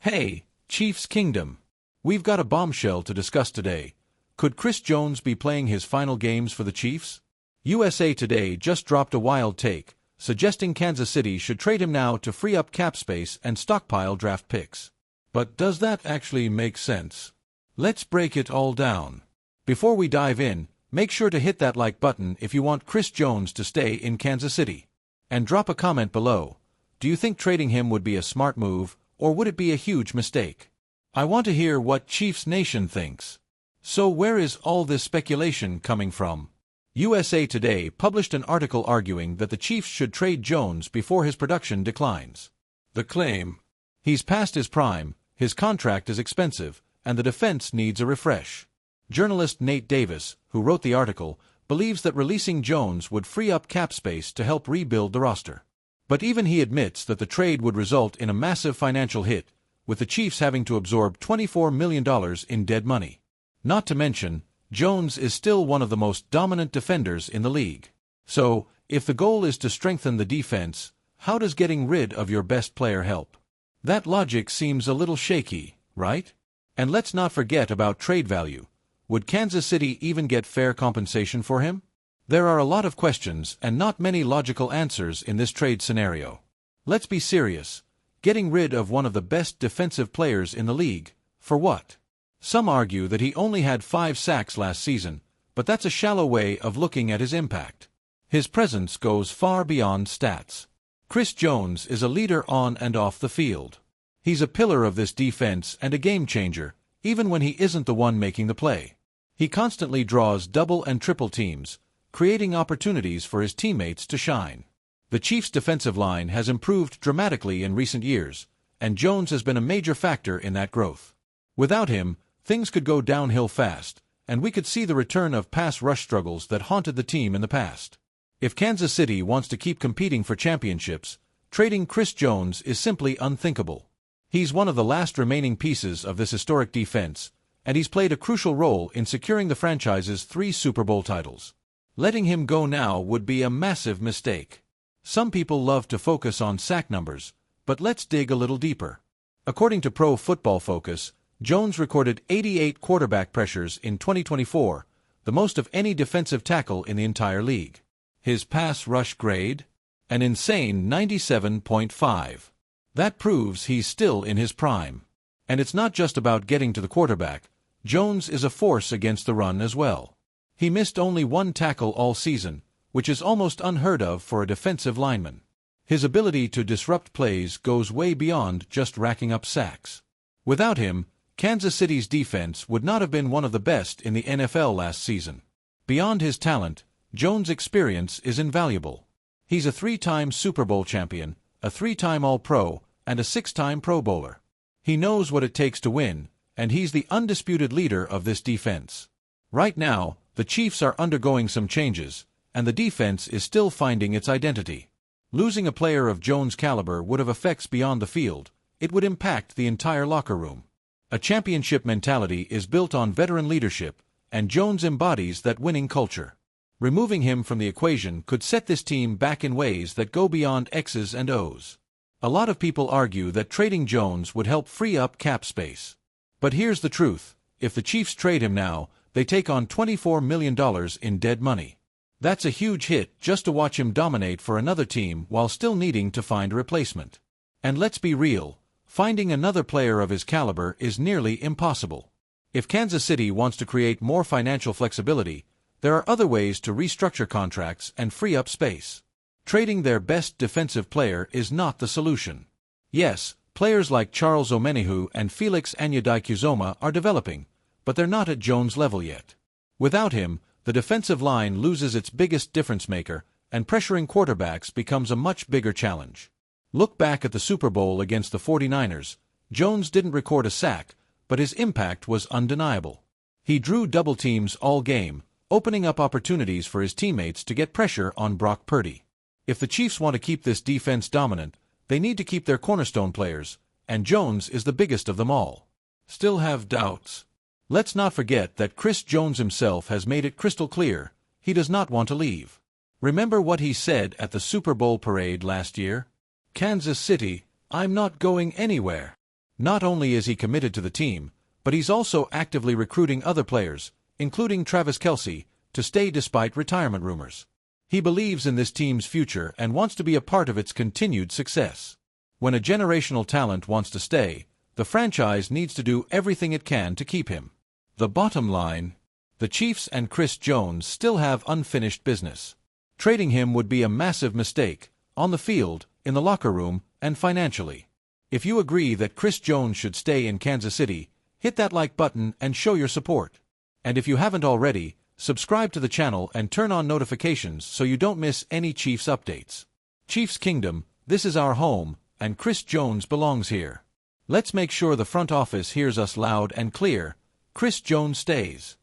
Hey, Chiefs Kingdom! We've got a bombshell to discuss today. Could Chris Jones be playing his final games for the Chiefs? USA Today just dropped a wild take, suggesting Kansas City should trade him now to free up cap space and stockpile draft picks. But does that actually make sense? Let's break it all down. Before we dive in, make sure to hit that like button if you want Chris Jones to stay in Kansas City. And drop a comment below. Do you think trading him would be a smart move, or would it be a huge mistake? I want to hear what Chiefs Nation thinks. So where is all this speculation coming from? USA Today published an article arguing that the Chiefs should trade Jones before his production declines. The claim: he's past his prime, his contract is expensive, and the defense needs a refresh. Journalist Nate Davis, who wrote the article, believes that releasing Jones would free up cap space to help rebuild the roster. But even he admits that the trade would result in a massive financial hit, with the Chiefs having to absorb $24 million in dead money. Not to mention, Jones is still one of the most dominant defenders in the league. So, if the goal is to strengthen the defense, how does getting rid of your best player help? That logic seems a little shaky, right? And let's not forget about trade value. Would Kansas City even get fair compensation for him? There are a lot of questions and not many logical answers in this trade scenario. Let's be serious. Getting rid of one of the best defensive players in the league, for what? Some argue that he only had 5 sacks last season, but that's a shallow way of looking at his impact. His presence goes far beyond stats. Chris Jones is a leader on and off the field. He's a pillar of this defense and a game changer, even when he isn't the one making the play. He constantly draws double and triple teams, creating opportunities for his teammates to shine. The Chiefs' defensive line has improved dramatically in recent years, and Jones has been a major factor in that growth. Without him, things could go downhill fast, and we could see the return of pass rush struggles that haunted the team in the past. If Kansas City wants to keep competing for championships, trading Chris Jones is simply unthinkable. He's one of the last remaining pieces of this historic defense, and he's played a crucial role in securing the franchise's 3 Super Bowl titles. Letting him go now would be a massive mistake. Some people love to focus on sack numbers, but let's dig a little deeper. According to Pro Football Focus, Jones recorded 88 quarterback pressures in 2024, the most of any defensive tackle in the entire league. His pass rush grade? An insane 97.5. That proves he's still in his prime. And it's not just about getting to the quarterback. Jones is a force against the run as well. He missed only 1 tackle all season, which is almost unheard of for a defensive lineman. His ability to disrupt plays goes way beyond just racking up sacks. Without him, Kansas City's defense would not have been one of the best in the NFL last season. Beyond his talent, Jones' experience is invaluable. He's a 3-time Super Bowl champion, a 3-time All-Pro, and a 6-time Pro Bowler. He knows what it takes to win, and he's the undisputed leader of this defense. Right now, the Chiefs are undergoing some changes, and the defense is still finding its identity. Losing a player of Jones' caliber would have effects beyond the field. It would impact the entire locker room. A championship mentality is built on veteran leadership, and Jones embodies that winning culture. Removing him from the equation could set this team back in ways that go beyond X's and O's. A lot of people argue that trading Jones would help free up cap space. But here's the truth: if the Chiefs trade him now, they take on $24 million in dead money. That's a huge hit just to watch him dominate for another team while still needing to find a replacement. And let's be real, finding another player of his caliber is nearly impossible. If Kansas City wants to create more financial flexibility, there are other ways to restructure contracts and free up space. Trading their best defensive player is not the solution. Yes, players like Charles Omenihu and Felix Anudike-Uzomah are developing, but they're not at Jones' level yet. Without him, the defensive line loses its biggest difference maker, and pressuring quarterbacks becomes a much bigger challenge. Look back at the Super Bowl against the 49ers. Jones didn't record a sack, but his impact was undeniable. He drew double teams all game, opening up opportunities for his teammates to get pressure on Brock Purdy. If the Chiefs want to keep this defense dominant, they need to keep their cornerstone players, and Jones is the biggest of them all. Still have doubts? Let's not forget that Chris Jones himself has made it crystal clear he does not want to leave. Remember what he said at the Super Bowl parade last year? Kansas City, I'm not going anywhere. Not only is he committed to the team, but he's also actively recruiting other players, including Travis Kelce, to stay despite retirement rumors. He believes in this team's future and wants to be a part of its continued success. When a generational talent wants to stay, the franchise needs to do everything it can to keep him. The bottom line: the Chiefs and Chris Jones still have unfinished business. Trading him would be a massive mistake, on the field, in the locker room, and financially. If you agree that Chris Jones should stay in Kansas City, hit that like button and show your support. And if you haven't already, subscribe to the channel and turn on notifications so you don't miss any Chiefs updates. Chiefs Kingdom, this is our home, and Chris Jones belongs here. Let's make sure the front office hears us loud and clear: Chris Jones stays.